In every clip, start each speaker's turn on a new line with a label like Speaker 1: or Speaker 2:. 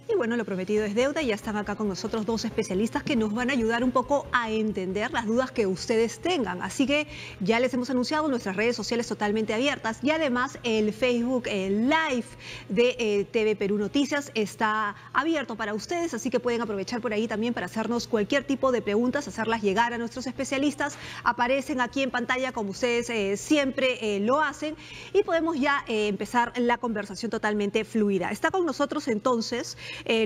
Speaker 1: Y bueno, lo prometido es deuda y ya están acá con nosotros dos especialistas que nos van a ayudar un poco a entender las dudas que ustedes tengan. Así que ya les hemos anunciado nuestras redes sociales totalmente abiertas y además el Facebook Live de TV Perú Noticias está abierto para ustedes, así que pueden aprovechar por ahí también para hacernos cualquier tipo de preguntas, hacerlas llegar a nuestros especialistas. Aparecen aquí en pantalla como ustedes siempre lo hacen y podemos ya empezar la conversación totalmente fluida. Está con nosotros entonces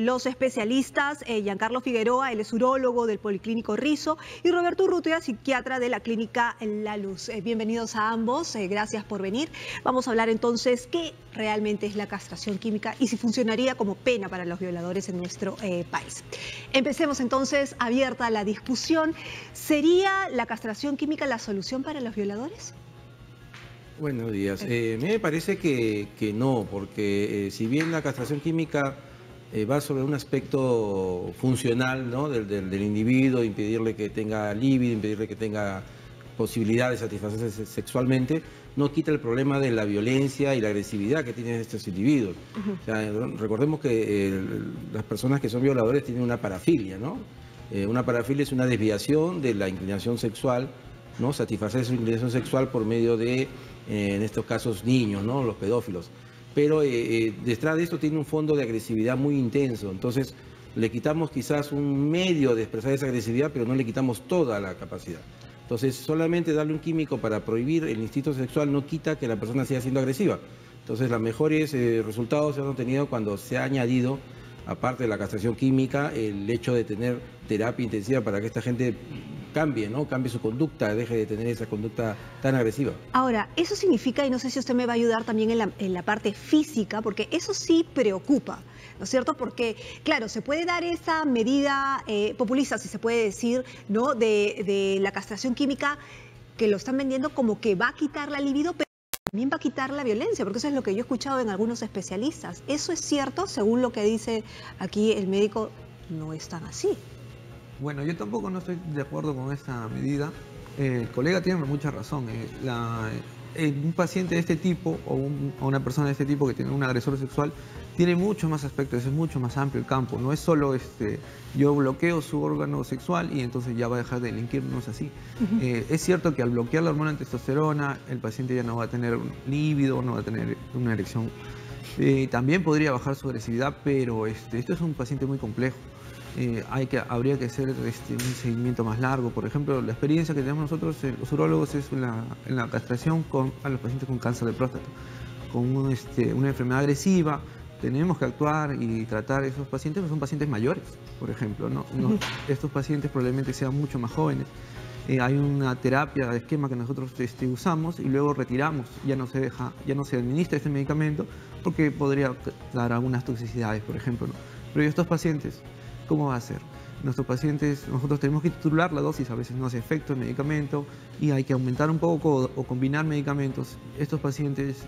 Speaker 1: los especialistas Giancarlo Figueroa, él es urólogo del Policlínico Rizo, y Roberto Urrutia, psiquiatra de la Clínica La Luz. Bienvenidos a ambos, gracias por venir. Vamos a hablar entonces qué realmente es la castración química y si funcionaría como pena para los violadores en nuestro país. Empecemos entonces, abierta la discusión. ¿Sería la castración química la solución para los violadores?
Speaker 2: Buenos días. A mí me parece que no, porque si bien la castración química va sobre un aspecto funcional, ¿no?, del individuo, impedirle que tenga libido, impedirle que tenga posibilidad de satisfacerse sexualmente, no quita el problema de la violencia y la agresividad que tienen estos individuos. O sea, recordemos que las personas que son violadores tienen una parafilia, ¿no? Una parafilia es una desviación de la inclinación sexual, ¿no? Satisfacer su inclinación sexual por medio de, en estos casos, niños, ¿no?, los pedófilos. Pero detrás de esto tiene un fondo de agresividad muy intenso. Entonces, le quitamos quizás un medio de expresar esa agresividad, pero no le quitamos toda la capacidad. Entonces, solamente darle un químico para prohibir el instinto sexual no quita que la persona siga siendo agresiva. Entonces, los mejores resultados se han obtenido cuando se ha añadido, aparte de la castración química, el hecho de tener terapia intensiva para que esta gente cambie, ¿no? Cambie su conducta, deje de tener esa conducta tan agresiva.
Speaker 1: Ahora, eso significa, y no sé si usted me va a ayudar también en la parte física, porque eso sí preocupa, ¿no es cierto? Porque, claro, se puede dar esa medida populista, si se puede decir, ¿no?, de la castración química, que lo están vendiendo como que va a quitar la libido, pero también va a quitar la violencia, porque eso es lo que yo he escuchado en algunos especialistas. ¿Eso es cierto? Según lo que dice aquí el médico, no es tan así.
Speaker 3: Bueno, yo tampoco no estoy de acuerdo con esa medida. El colega tiene mucha razón. Un paciente de este tipo o una persona de este tipo que tiene un agresor sexual tiene muchos más aspectos, es mucho más amplio el campo. No es solo yo bloqueo su órgano sexual y entonces ya va a dejar de delinquir, no es así. Es cierto que al bloquear la hormona testosterona, el paciente ya no va a tener líbido, no va a tener una erección. También podría bajar su agresividad, pero esto es un paciente muy complejo. Habría que hacer un seguimiento más largo. Por ejemplo, la experiencia que tenemos nosotros, los urólogos, es en la castración a los pacientes con cáncer de próstata, con una enfermedad agresiva. Tenemos que actuar y tratar a esos pacientes, porque son pacientes mayores, por ejemplo, ¿no? Estos pacientes probablemente sean mucho más jóvenes. Hay una terapia de esquema que nosotros usamos y luego retiramos, ya no se administra este medicamento porque podría dar algunas toxicidades, por ejemplo, ¿no? Pero estos pacientes, ¿cómo va a ser? Nosotros tenemos que titular la dosis, a veces no hace efecto el medicamento y hay que aumentar un poco o combinar medicamentos. Estos pacientes,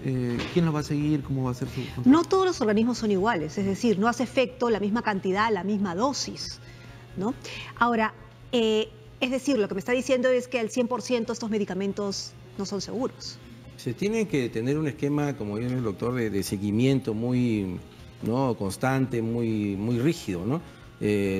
Speaker 3: ¿quién los va a seguir? ¿Cómo va a ser su control?
Speaker 1: No todos los organismos son iguales, es decir, no hace efecto la misma cantidad, la misma dosis, ¿no? Ahora, es decir, lo que me está diciendo es que al 100% estos medicamentos no son seguros.
Speaker 2: Se tiene que tener un esquema, como dice el doctor, de seguimiento muy, ¿no?, constante, muy rígido, ¿no?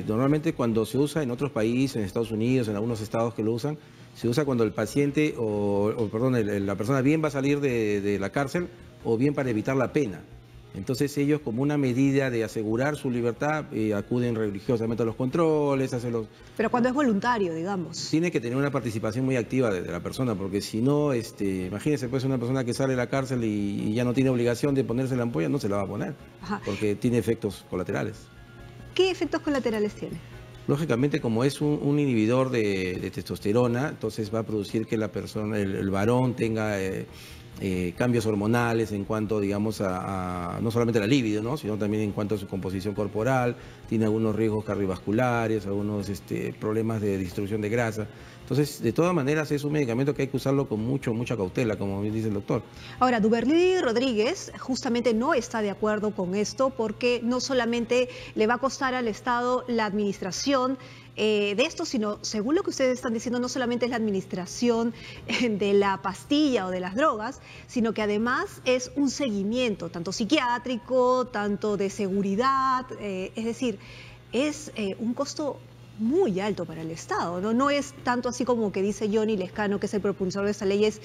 Speaker 2: Normalmente cuando se usa en otros países, en Estados Unidos, en algunos estados que lo usan, se usa cuando el paciente la persona bien va a salir de la cárcel o bien para evitar la pena. Entonces ellos, como una medida de asegurar su libertad, acuden religiosamente a los controles, hacen los...
Speaker 1: Pero cuando es voluntario, digamos.
Speaker 2: Tiene que tener una participación muy activa de la persona, porque si no, imagínese, pues una persona que sale de la cárcel y ya no tiene obligación de ponerse la ampolla, no se la va a poner, porque tiene efectos colaterales.
Speaker 1: ¿Qué efectos colaterales tiene?
Speaker 2: Lógicamente, como es un inhibidor de testosterona, entonces va a producir que la persona, el varón, tenga cambios hormonales en cuanto, digamos, no solamente a la libido, ¿no?, sino también en cuanto a su composición corporal. Tiene algunos riesgos cardiovasculares, algunos problemas de distribución de grasa. Entonces, de todas maneras, es un medicamento que hay que usarlo con mucha cautela, como bien dice el doctor.
Speaker 1: Ahora, Duberly Rodríguez justamente no está de acuerdo con esto porque no solamente le va a costar al Estado la administración de esto, sino, según lo que ustedes están diciendo, no solamente es la administración de la pastilla o de las drogas, sino que además es un seguimiento, tanto psiquiátrico, tanto de seguridad, es decir, es un costo muy alto para el Estado, ¿no? No es tanto así como que dice Johnny Lescano, que es el propulsor de esta ley, es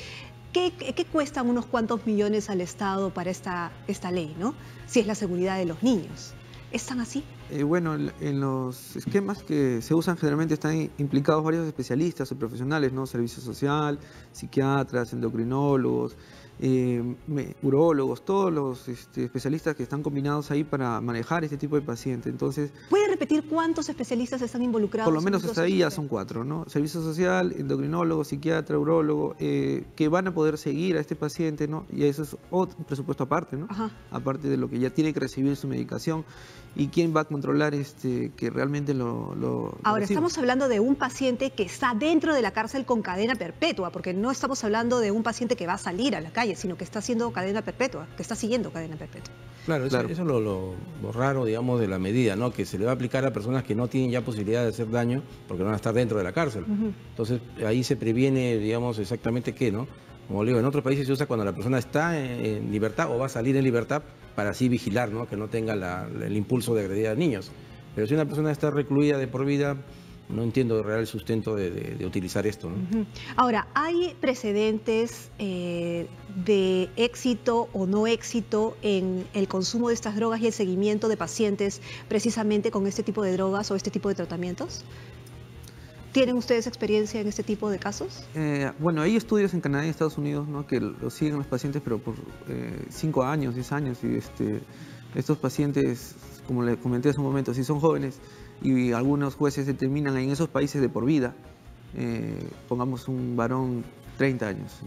Speaker 1: ¿qué cuestan unos cuantos millones al Estado para esta ley, ¿no? Si es la seguridad de los niños. ¿Es tan así?
Speaker 3: Bueno, en los esquemas que se usan generalmente están implicados varios especialistas o profesionales, ¿no? Servicio social, psiquiatras, endocrinólogos, urólogos, todos los especialistas que están combinados ahí para manejar este tipo de pacientes. Entonces,
Speaker 1: ¿puede repetir cuántos especialistas están involucrados?
Speaker 3: Por lo menos hasta ahí ya son 4, ¿no? Servicio social, endocrinólogo, psiquiatra, urólogo, que van a poder seguir a este paciente, ¿no? Y eso es otro presupuesto aparte, ¿no?
Speaker 1: Ajá.
Speaker 3: Aparte de lo que ya tiene que recibir su medicación. ¿Y quién va a controlar que realmente lo
Speaker 1: Ahora,
Speaker 3: reciba?
Speaker 1: estamos hablando de un paciente que está dentro de la cárcel con cadena perpetua, porque no estamos hablando de un paciente que va a salir a la calle, sino que está haciendo cadena perpetua, que está siguiendo cadena perpetua.
Speaker 2: Claro, eso es lo raro, digamos, de la medida, ¿no? Que se le va a aplicar a personas que no tienen ya posibilidad de hacer daño porque van a estar dentro de la cárcel. Entonces, ahí se previene, digamos, exactamente qué, ¿no? Como le digo, en otros países se usa cuando la persona está en libertad o va a salir en libertad para así vigilar, ¿no? Que no tenga el impulso de agredir a niños. Pero si una persona está recluida de por vida, no entiendo el real sustento de utilizar esto, ¿no?
Speaker 1: Ahora, ¿hay precedentes de éxito o no éxito en el consumo de estas drogas y el seguimiento de pacientes precisamente con este tipo de drogas o este tipo de tratamientos? ¿Tienen ustedes experiencia en este tipo de casos?
Speaker 3: Bueno, hay estudios en Canadá y Estados Unidos, ¿no? Que lo siguen los pacientes, pero por 5 años, 10 años. Y estos pacientes, como les comenté hace un momento, si son jóvenes y algunos jueces determinan en esos países de por vida, pongamos un varón 30 años,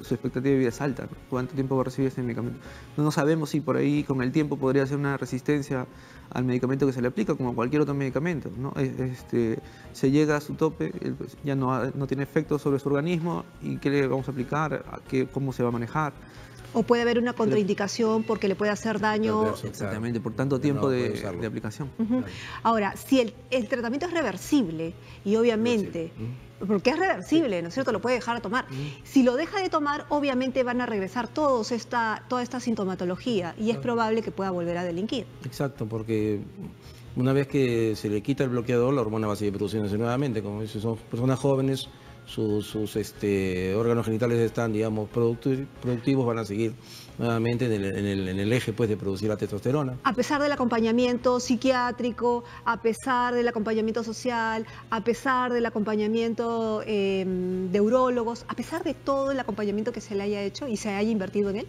Speaker 3: su expectativa de vida es alta, ¿no? ¿Cuánto tiempo va a recibir este medicamento? No sabemos si por ahí con el tiempo podría ser una resistencia al medicamento que se le aplica, como a cualquier otro medicamento, ¿no? Se llega a su tope, ya no tiene efecto sobre su organismo, y ¿qué le vamos a aplicar? ¿Cómo se va a manejar?
Speaker 1: ¿O puede haber una contraindicación porque le puede hacer daño?
Speaker 3: Exactamente, por tanto tiempo de aplicación.
Speaker 1: Claro. Ahora, si el tratamiento es reversible, y obviamente, porque es reversible, ¿no es cierto? Lo puede dejar de tomar. Si lo deja de tomar, obviamente van a regresar toda esta sintomatología, y es probable que pueda volver a delinquir.
Speaker 2: Exacto, porque una vez que se le quita el bloqueador, la hormona va a seguir produciéndose nuevamente. Como dice, son personas jóvenes, sus órganos genitales están, digamos, productivos, van a seguir nuevamente en el eje, pues, de producir la testosterona.
Speaker 1: A pesar del acompañamiento psiquiátrico, a pesar del acompañamiento social, a pesar del acompañamiento de urólogos, a pesar de todo el acompañamiento que se le haya hecho y se haya invertido en él.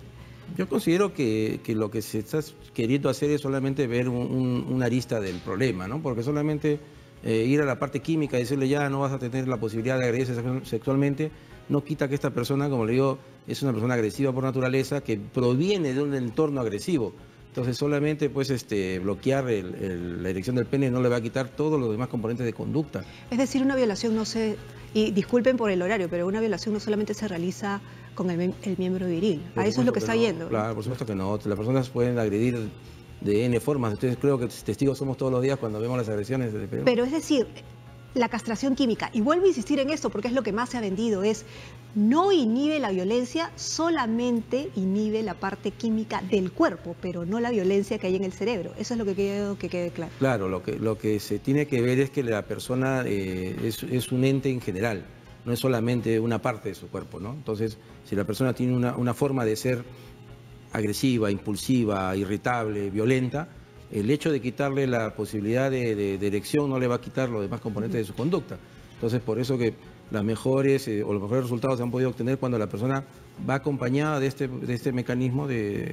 Speaker 2: Yo considero que lo que se está queriendo hacer es solamente ver una arista del problema, ¿no? Porque solamente ir a la parte química y decirle ya no vas a tener la posibilidad de agredirse sexualmente, no quita que esta persona, como le digo, es una persona agresiva por naturaleza, que proviene de un entorno agresivo. Entonces solamente pues bloquear la erección del pene no le va a quitar todos los demás componentes de conducta.
Speaker 1: Es decir, una violación no se... Y disculpen por el horario, pero una violación no solamente se realiza con el miembro viril. A eso es lo que está yendo.
Speaker 2: Claro, por supuesto que no. Las personas pueden agredir de N formas. Entonces creo que testigos somos todos los días cuando vemos las agresiones.
Speaker 1: Pero es decir, la castración química, y vuelvo a insistir en esto porque es lo que más se ha vendido, es no inhibe la violencia, solamente inhibe la parte química del cuerpo, pero no la violencia que hay en el cerebro. Eso es lo que quiero que quede claro.
Speaker 2: Claro, lo que se tiene que ver es que la persona es un ente en general, no es solamente una parte de su cuerpo, ¿no? Entonces, si la persona tiene una forma de ser agresiva, impulsiva, irritable, violenta, el hecho de quitarle la posibilidad de erección no le va a quitar los demás componentes de su conducta. Entonces, por eso que los mejores resultados se han podido obtener cuando la persona va acompañada de este mecanismo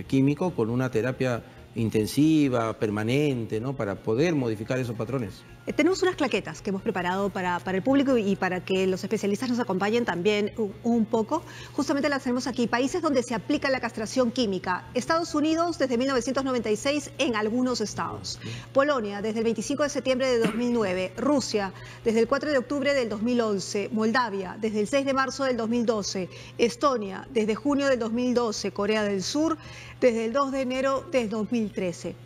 Speaker 2: químico con una terapia intensiva, permanente, ¿no? Para poder modificar esos patrones.
Speaker 1: Tenemos unas claquetas que hemos preparado para el público y para que los especialistas nos acompañen también un poco. Justamente las tenemos aquí. Países donde se aplica la castración química. Estados Unidos desde 1996 en algunos estados. Polonia desde el 25 de septiembre de 2009. Rusia desde el 4 de octubre del 2011. Moldavia desde el 6 de marzo del 2012. Estonia desde junio del 2012. Corea del Sur desde el 2 de enero del 2013.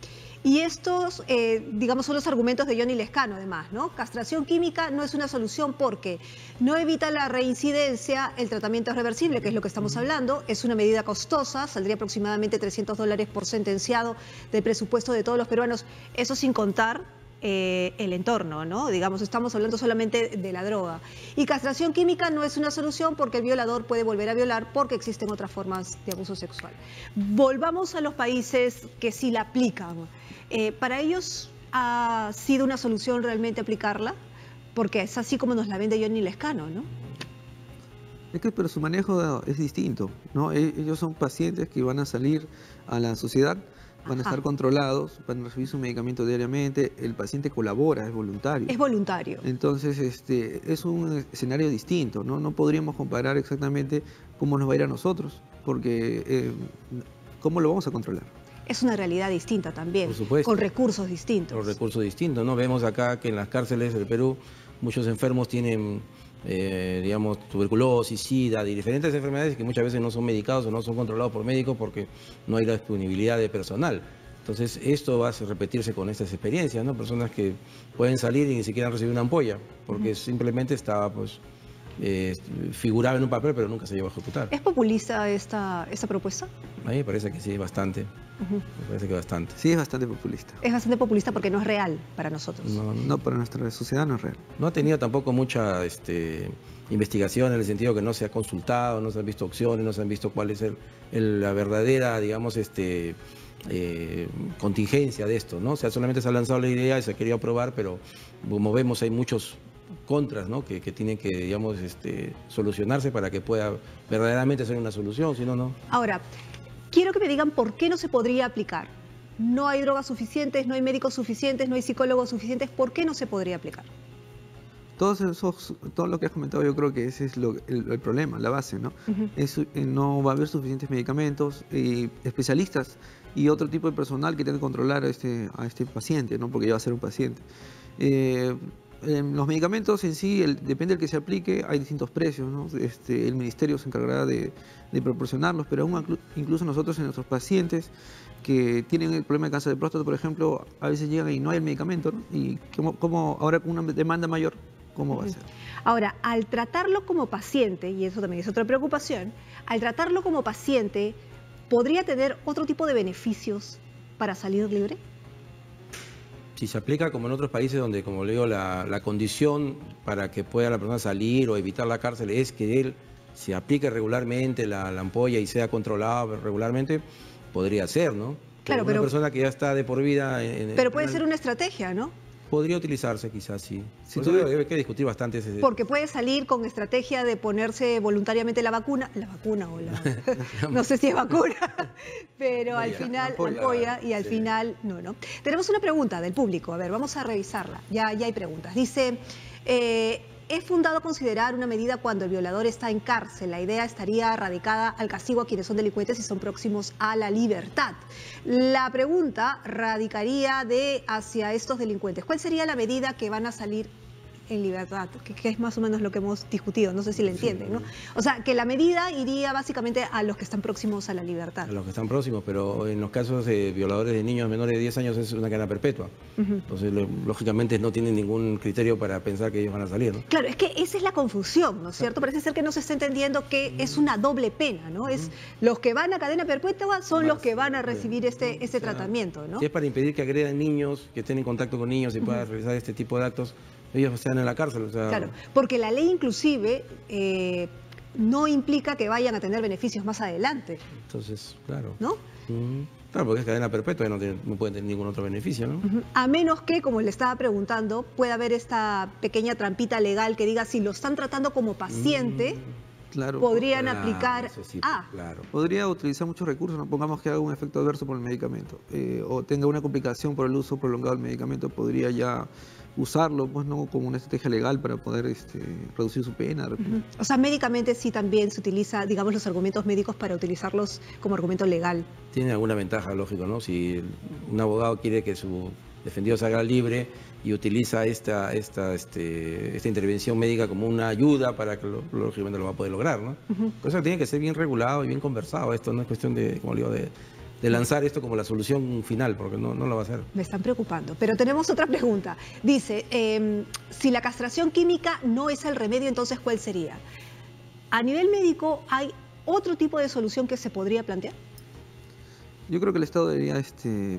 Speaker 1: Y estos, digamos, son los argumentos de Johnny Lescano, además, ¿no? Castración química no es una solución porque no evita la reincidencia, el tratamiento es reversible, que es lo que estamos hablando, es una medida costosa, saldría aproximadamente $300 por sentenciado del presupuesto de todos los peruanos, eso sin contar el entorno, ¿no? Digamos, estamos hablando solamente de la droga. Y castración química no es una solución porque el violador puede volver a violar porque existen otras formas de abuso sexual. Volvamos a los países que sí la aplican. ¿Para ellos ha sido una solución realmente aplicarla? Porque es así como nos la vende Johnny Lescano, ¿no?
Speaker 3: Es que pero su manejo es distinto, ¿no? Ellos son pacientes que van a salir a la sociedad, van a estar controlados, van a recibir su medicamento diariamente, el paciente colabora, es voluntario.
Speaker 1: Es voluntario.
Speaker 3: Entonces, es un escenario distinto, ¿no? No podríamos comparar exactamente cómo nos va a ir a nosotros, porque ¿cómo lo vamos a controlar?
Speaker 1: Es una realidad distinta también,
Speaker 2: por supuesto,
Speaker 1: con recursos distintos.
Speaker 2: Con recursos distintos, ¿no? Vemos acá que en las cárceles del Perú muchos enfermos tienen, digamos, tuberculosis, sida, y diferentes enfermedades que muchas veces no son medicados o no son controlados por médicos porque no hay la disponibilidad de personal. Entonces, esto va a repetirse con estas experiencias, ¿no? Personas que pueden salir y ni siquiera han recibido una ampolla, porque simplemente estaba, pues, figuraba en un papel, pero nunca se llevó a ejecutar.
Speaker 1: ¿Es populista esta propuesta?
Speaker 2: A mí me parece que sí, bastante. Me parece que bastante.
Speaker 3: Sí, es bastante populista.
Speaker 1: Es bastante populista porque no es real para nosotros.
Speaker 3: No, para nuestra sociedad no es real.
Speaker 2: No ha tenido tampoco mucha investigación en el sentido que no se ha consultado, no se han visto opciones, no se han visto cuál es la verdadera, digamos, contingencia de esto, ¿no? O sea, solamente se ha lanzado la idea y se ha querido aprobar, pero como vemos hay muchos contras, ¿no? que tienen que, digamos, solucionarse para que pueda verdaderamente ser una solución, si no, no.
Speaker 1: Ahora, quiero que me digan por qué no se podría aplicar. No hay drogas suficientes, no hay médicos suficientes, no hay psicólogos suficientes. ¿Por qué no se podría aplicar?
Speaker 3: Todo lo que has comentado, yo creo que ese es el problema, la base, ¿no? No va a haber suficientes medicamentos, especialistas y otro tipo de personal que tenga que controlar a este paciente, ¿no? Porque ya va a ser un paciente. Los medicamentos en sí, depende del que se aplique, hay distintos precios, ¿no? El ministerio se encargará de proporcionarlos, pero aún incluso nosotros en nuestros pacientes que tienen el problema de cáncer de próstata, por ejemplo, a veces llegan y no hay el medicamento, ¿no? Y como ahora con una demanda mayor, ¿cómo va a ser?
Speaker 1: Ahora, al tratarlo como paciente, y eso también es otra preocupación, al tratarlo como paciente, ¿podría tener otro tipo de beneficios para salir libre?
Speaker 2: Si se aplica como en otros países donde, como le digo, la condición para que pueda la persona salir o evitar la cárcel es que él se aplique regularmente la ampolla y sea controlado regularmente, podría ser, ¿no?
Speaker 1: Claro,
Speaker 2: pero una persona que ya está de por vida...
Speaker 1: Pero puede ser una estrategia, ¿no?
Speaker 2: Podría utilizarse quizás, sí. Por
Speaker 3: eso
Speaker 2: hay que discutir bastante ese...
Speaker 1: Porque puede salir con estrategia de ponerse voluntariamente la vacuna o la... no sé si es vacuna, pero al final la ampolla y al final no. Tenemos una pregunta del público, a ver, vamos a revisarla, ya hay preguntas. Dice, ¿es fundado considerar una medida cuando el violador está en cárcel? La idea estaría radicada al castigo a quienes son delincuentes y son próximos a la libertad. La pregunta radicaría hacia estos delincuentes. ¿Cuál sería la medida que van a salir en libertad? Que es más o menos lo que hemos discutido, no sé si le entienden, ¿no? O sea, que la medida iría básicamente a los que están próximos a la libertad.
Speaker 2: A los que están próximos, pero en los casos de violadores de niños menores de 10 años es una cadena perpetua. Entonces, lógicamente no tienen ningún criterio para pensar que ellos van a salir, ¿no?
Speaker 1: Claro, es que esa es la confusión, ¿no es cierto? Parece ser que no se está entendiendo que es una doble pena, ¿no? Es los que van a cadena perpetua son los que van a recibir este tratamiento, ¿no?
Speaker 2: Si es para impedir que agredan niños, que estén en contacto con niños y puedan realizar este tipo de actos, ellos están en la cárcel. O sea...
Speaker 1: Claro, porque la ley inclusive no implica que vayan a tener beneficios más adelante.
Speaker 2: Entonces, claro.
Speaker 1: ¿No?
Speaker 2: Claro, porque es cadena perpetua y no pueden tener ningún otro beneficio, ¿no?
Speaker 1: A menos que, como le estaba preguntando, pueda haber esta pequeña trampita legal que diga si lo están tratando como paciente,
Speaker 3: Claro,
Speaker 1: podrían
Speaker 2: Claro,
Speaker 1: aplicar
Speaker 2: eso sí,
Speaker 1: a...
Speaker 2: claro.
Speaker 3: podría utilizar muchos recursos, no pongamos que haga un efecto adverso por el medicamento, o tenga una complicación por el uso prolongado del medicamento, podría ya usarlo, pues no, como una estrategia legal para poder reducir su pena.
Speaker 1: O sea, médicamente sí también se utiliza, digamos, los argumentos médicos para utilizarlos como argumento legal.
Speaker 2: Tiene alguna ventaja, lógico, ¿no? Si un abogado quiere que su defendido salga libre y utiliza esta intervención médica como una ayuda para que lógicamente lo va a poder lograr, ¿no? Cosa que tiene que ser bien regulado y bien conversado. Esto no es cuestión de, como digo, de lanzar esto como la solución final, porque no lo va a hacer.
Speaker 1: Me están preocupando. Pero tenemos otra pregunta. Dice, si la castración química no es el remedio, entonces ¿cuál sería? A nivel médico, ¿hay otro tipo de solución que se podría plantear?
Speaker 3: Yo creo que el Estado debería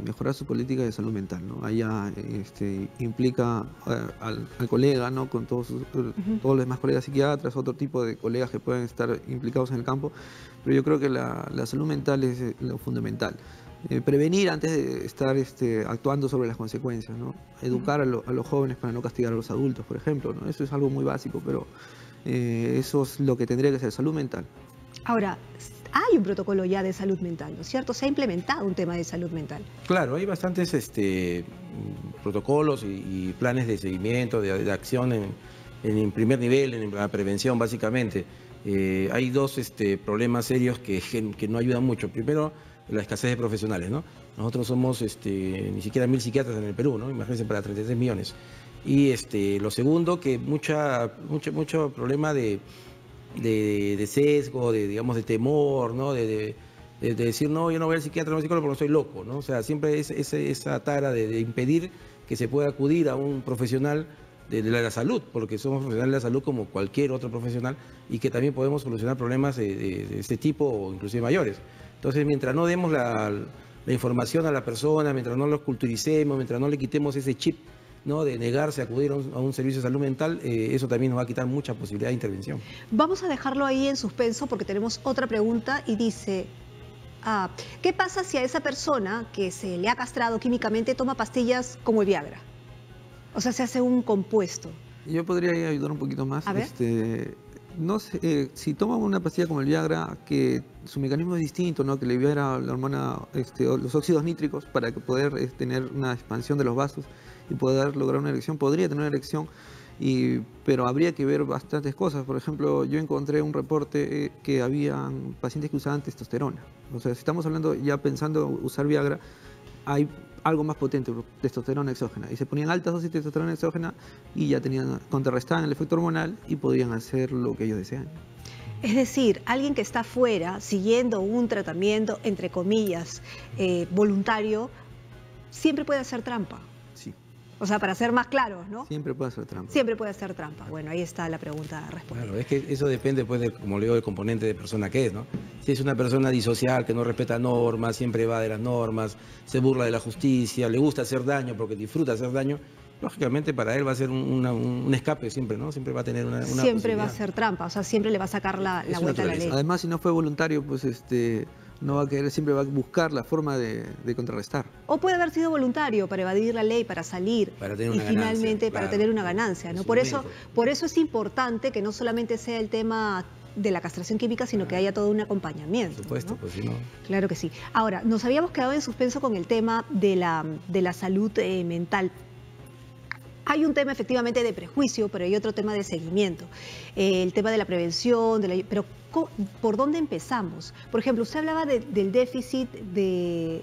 Speaker 3: mejorar su política de salud mental, ¿no? Allá implica al colega, ¿no? Con todos los demás colegas psiquiatras, otro tipo de colegas que pueden estar implicados en el campo, pero yo creo que la salud mental es lo fundamental. Prevenir antes de estar actuando sobre las consecuencias, ¿no? Educar a los jóvenes para no castigar a los adultos, por ejemplo, ¿no? Eso es algo muy básico, pero eso es lo que tendría que ser salud mental.
Speaker 1: Ahora, hay un protocolo ya de salud mental, ¿no es cierto? Se ha implementado un tema de salud mental.
Speaker 2: Claro, hay bastantes protocolos y planes de seguimiento, de acción en primer nivel, en la prevención básicamente. Hay dos problemas serios que no ayudan mucho. Primero, la escasez de profesionales, ¿no? Nosotros somos ni siquiera 1000 psiquiatras en el Perú, ¿no? Imagínense, para 33 millones. Y lo segundo, que mucho problema de sesgo, digamos, de temor, ¿no? De decir, no, yo no voy al psiquiatra, no voy al psicólogo porque no soy loco, ¿no? O sea, siempre esa tara de impedir que se pueda acudir a un profesional de la salud, porque somos profesionales de la salud como cualquier otro profesional y que también podemos solucionar problemas de este tipo o inclusive mayores. Entonces, mientras no demos la información a la persona, mientras no los culturicemos, mientras no le quitemos ese chip, ¿no? De negarse a acudir a un servicio de salud mental, eso también nos va a quitar mucha posibilidad de intervención.
Speaker 1: Vamos a dejarlo ahí en suspenso porque tenemos otra pregunta y dice, ¿qué pasa si a esa persona que se le ha castrado químicamente toma pastillas como el Viagra? O sea, se hace un compuesto.
Speaker 3: Yo podría ayudar un poquito más.
Speaker 1: A ver.
Speaker 3: No sé, si toma una pastilla como el Viagra, que su mecanismo es distinto, ¿no? Que le libera la hormona, los óxidos nítricos para que poder tener una expansión de los vasos y poder lograr una erección, podría tener una erección, pero habría que ver bastantes cosas. Por ejemplo, yo encontré un reporte que habían pacientes que usaban testosterona. O sea, si estamos hablando ya pensando usar Viagra, hay algo más potente, testosterona exógena, y se ponían altas dosis de testosterona exógena y ya contrarrestaban el efecto hormonal y podían hacer lo que ellos desean.
Speaker 1: Es decir, alguien que está fuera siguiendo un tratamiento, entre comillas, voluntario, siempre puede hacer trampa.
Speaker 3: Sí.
Speaker 1: O sea, para ser más claros, ¿no?
Speaker 3: Siempre puede hacer trampa.
Speaker 1: Siempre puede hacer trampa. Bueno, ahí está la pregunta respondida.
Speaker 2: Claro, es que eso depende, pues, como le digo, del componente de persona que es, ¿no? Si es una persona disocial, que no respeta normas, siempre va de las normas, se burla de la justicia, le gusta hacer daño porque disfruta hacer daño, lógicamente para él va a ser un escape siempre, ¿no? Siempre va a tener una
Speaker 1: Siempre va a
Speaker 2: posibilidad.
Speaker 1: ser trampa, o sea, siempre le va a sacar la
Speaker 2: Es
Speaker 1: vuelta a la ley.
Speaker 3: Además, si no fue voluntario, pues no va a querer, siempre va a buscar la forma de contrarrestar.
Speaker 1: O puede haber sido voluntario para evadir la ley, para salir
Speaker 2: Para tener
Speaker 1: y
Speaker 2: una
Speaker 1: finalmente
Speaker 2: ganancia,
Speaker 1: para
Speaker 2: claro.
Speaker 1: tener una ganancia, ¿no?
Speaker 2: Es
Speaker 1: Por
Speaker 2: un
Speaker 1: eso,
Speaker 2: mérito.
Speaker 1: por eso es importante que no solamente sea el tema de la castración química, sino que haya todo un acompañamiento.
Speaker 2: Por supuesto,
Speaker 1: ¿no?
Speaker 2: pues si no...
Speaker 1: Claro que sí. Ahora, nos habíamos quedado en suspenso con el tema de la salud mental. Hay un tema efectivamente de prejuicio, pero hay otro tema de seguimiento. El tema de la prevención, pero ¿por dónde empezamos? Por ejemplo, usted hablaba del déficit de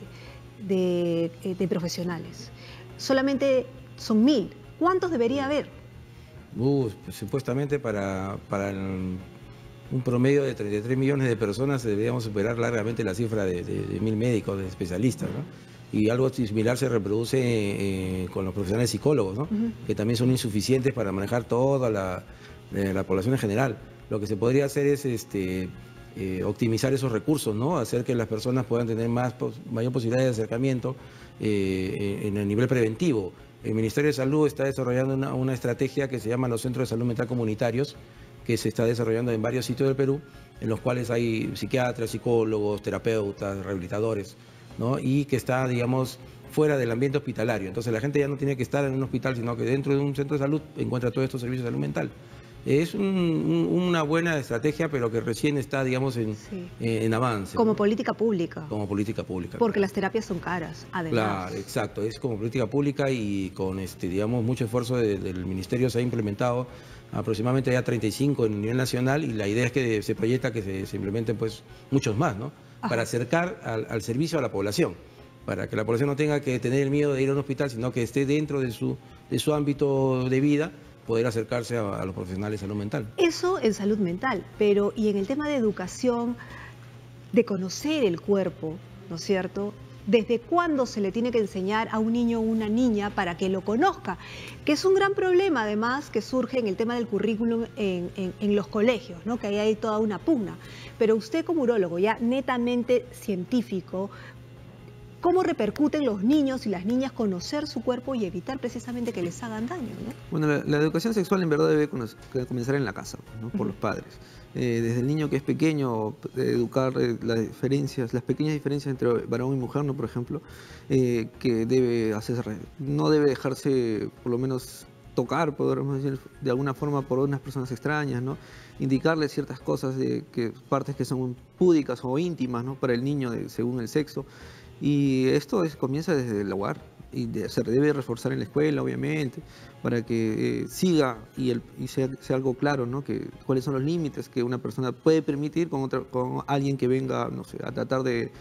Speaker 1: profesionales. Solamente son 1000. ¿Cuántos debería haber?
Speaker 2: Pues, supuestamente para un promedio de 33 millones de personas deberíamos superar largamente la cifra de 1000 médicos, de especialistas, ¿no? Y algo similar se reproduce con los profesionales psicólogos, ¿no? Que también son insuficientes para manejar toda la población en general. Lo que se podría hacer es optimizar esos recursos, ¿no? Hacer que las personas puedan tener mayor posibilidad de acercamiento en el nivel preventivo. El Ministerio de Salud está desarrollando una estrategia que se llama los Centros de Salud Mental Comunitarios, que se está desarrollando en varios sitios del Perú, en los cuales hay psiquiatras, psicólogos, terapeutas, rehabilitadores, ¿no? Y que está, digamos, fuera del ambiente hospitalario. Entonces la gente ya no tiene que estar en un hospital, sino que dentro de un centro de salud encuentra todos estos servicios de salud mental. Es una buena estrategia, pero que recién está, digamos, en avance.
Speaker 1: Como política pública.
Speaker 2: Como política pública.
Speaker 1: Porque
Speaker 2: claro.
Speaker 1: las terapias son caras, además.
Speaker 2: Claro, exacto. Es como política pública y con, digamos, mucho esfuerzo del Ministerio se ha implementado aproximadamente ya 35 en nivel nacional y la idea es que se proyecta que se implementen pues muchos más, ¿no?
Speaker 1: Ajá.
Speaker 2: Para acercar al servicio a la población, para que la población no tenga que tener el miedo de ir a un hospital, sino que esté dentro de su ámbito de vida, poder acercarse a los profesionales de salud mental.
Speaker 1: Eso en salud mental, pero y en el tema de educación, de conocer el cuerpo, ¿no es cierto? ¿Desde cuándo se le tiene que enseñar a un niño o una niña para que lo conozca? Que es un gran problema, además, que surge en el tema del currículum en los colegios, ¿no? Que ahí hay toda una pugna. Pero usted como urólogo, ya netamente científico, ¿cómo repercuten los niños y las niñas conocer su cuerpo y evitar precisamente que les hagan daño, ¿no?
Speaker 3: Bueno, la educación sexual en verdad debe comenzar en la casa, ¿no? Por los padres. Desde el niño que es pequeño, educar las pequeñas diferencias entre varón y mujer, ¿no? Por ejemplo, que debe hacerse, no debe dejarse, por lo menos, tocar, podríamos decir, de alguna forma por unas personas extrañas, ¿no? Indicarle ciertas cosas, partes que son púdicas o íntimas, ¿no? Para el niño según el sexo. Y esto comienza desde el hogar y se debe reforzar en la escuela, obviamente, para que siga y sea algo claro, ¿no? Cuáles son los límites que una persona puede permitir con alguien que venga, no sé, a tratar de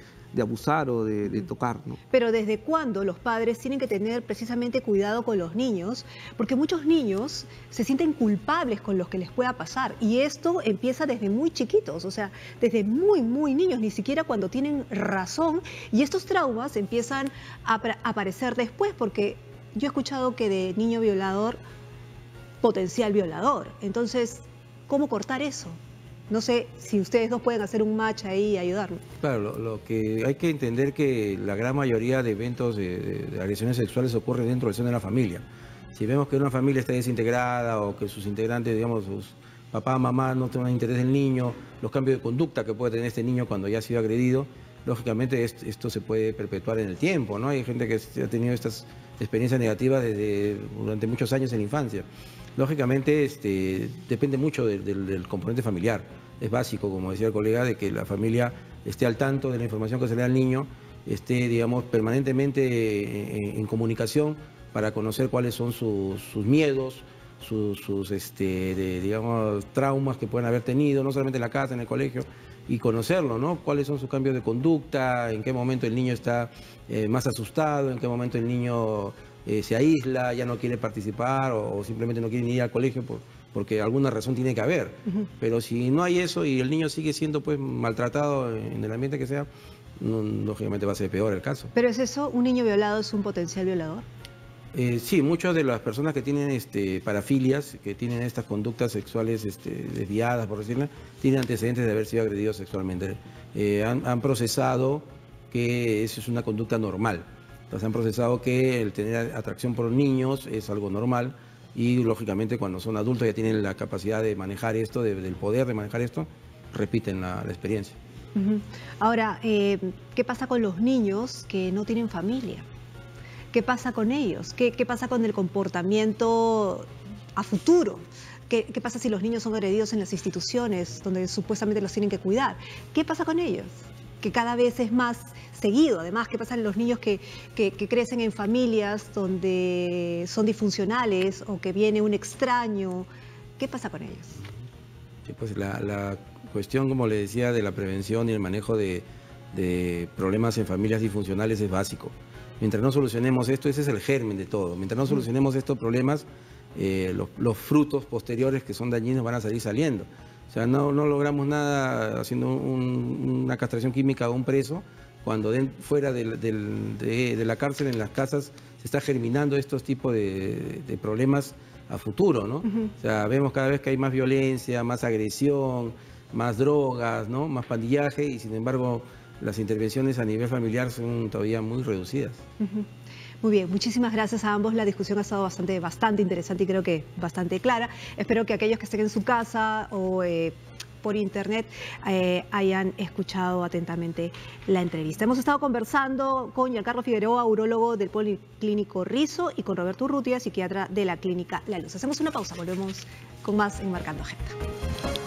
Speaker 3: abusar o de tocar, ¿no?
Speaker 1: Pero ¿desde cuándo los padres tienen que tener precisamente cuidado con los niños? Porque muchos niños se sienten culpables con lo que les pueda pasar y esto empieza desde muy chiquitos, o sea, desde muy, muy niños, ni siquiera cuando tienen razón, y estos traumas empiezan a aparecer después, porque yo he escuchado que de niño violador, potencial violador. Entonces, ¿cómo cortar eso? No sé si ustedes dos pueden hacer un match ahí y ayudarnos.
Speaker 2: Claro, lo que hay que entender que la gran mayoría de eventos de agresiones sexuales ocurre dentro del seno de la familia. Si vemos que una familia está desintegrada o que sus integrantes, digamos, sus papá, mamá no tienen interés del niño, los cambios de conducta que puede tener este niño cuando ya ha sido agredido, lógicamente esto se puede perpetuar en el tiempo, ¿no? Hay gente que ha tenido estas experiencias negativas durante muchos años en la infancia. Lógicamente depende mucho del componente familiar. Es básico, como decía el colega, de que la familia esté al tanto de la información que se le da al niño, esté, digamos, permanentemente en comunicación para conocer cuáles son sus miedos, digamos, traumas que pueden haber tenido, no solamente en la casa, en el colegio, y conocerlo, ¿no? Cuáles son sus cambios de conducta, en qué momento el niño está más asustado, en qué momento el niño se aísla, ya no quiere participar o simplemente no quiere ni ir al colegio porque alguna razón tiene que haber. Pero si no hay eso y el niño sigue siendo pues maltratado en el ambiente que sea, lógicamente va a ser peor el caso.
Speaker 1: ¿Pero es eso? ¿Un niño violado es un potencial violador?
Speaker 2: Sí, muchas de las personas que tienen parafilias, que tienen estas conductas sexuales desviadas, por decirlo, tienen antecedentes de haber sido agredidos sexualmente. Han procesado que eso es una conducta normal. Entonces han procesado que el tener atracción por niños es algo normal y lógicamente cuando son adultos ya tienen la capacidad de manejar esto, del poder de manejar esto, repiten la experiencia.
Speaker 1: Ahora, ¿qué pasa con los niños que no tienen familia? ¿Qué pasa con ellos? ¿Qué pasa con el comportamiento a futuro? ¿Qué pasa si los niños son agredidos en las instituciones donde supuestamente los tienen que cuidar? ¿Qué pasa con ellos? Que cada vez es más seguido. Además, ¿qué pasa en los niños que crecen en familias donde son disfuncionales o que viene un extraño? ¿Qué pasa con ellos?
Speaker 2: Sí, pues la cuestión, como le decía, de la prevención y el manejo de problemas en familias disfuncionales es básico. Mientras no solucionemos esto, ese es el germen de todo. Mientras no solucionemos estos problemas, los frutos posteriores que son dañinos van a salir saliendo. O sea, no logramos nada haciendo una castración química a un preso, cuando fuera de la cárcel, en las casas, se está germinando estos tipos de problemas a futuro, ¿no? O sea, vemos cada vez que hay más violencia, más agresión, más drogas, ¿no? Más pandillaje y sin embargo las intervenciones a nivel familiar son todavía muy reducidas.
Speaker 1: Muy bien, muchísimas gracias a ambos. La discusión ha estado bastante interesante y creo que bastante clara. Espero que aquellos que estén en su casa o por internet hayan escuchado atentamente la entrevista. Hemos estado conversando con Giancarlo Figueroa, urólogo del Policlínico Rizo, y con Roberto Urrutia, psiquiatra de la Clínica La Luz. Hacemos una pausa, volvemos con más en Marcando Agenda.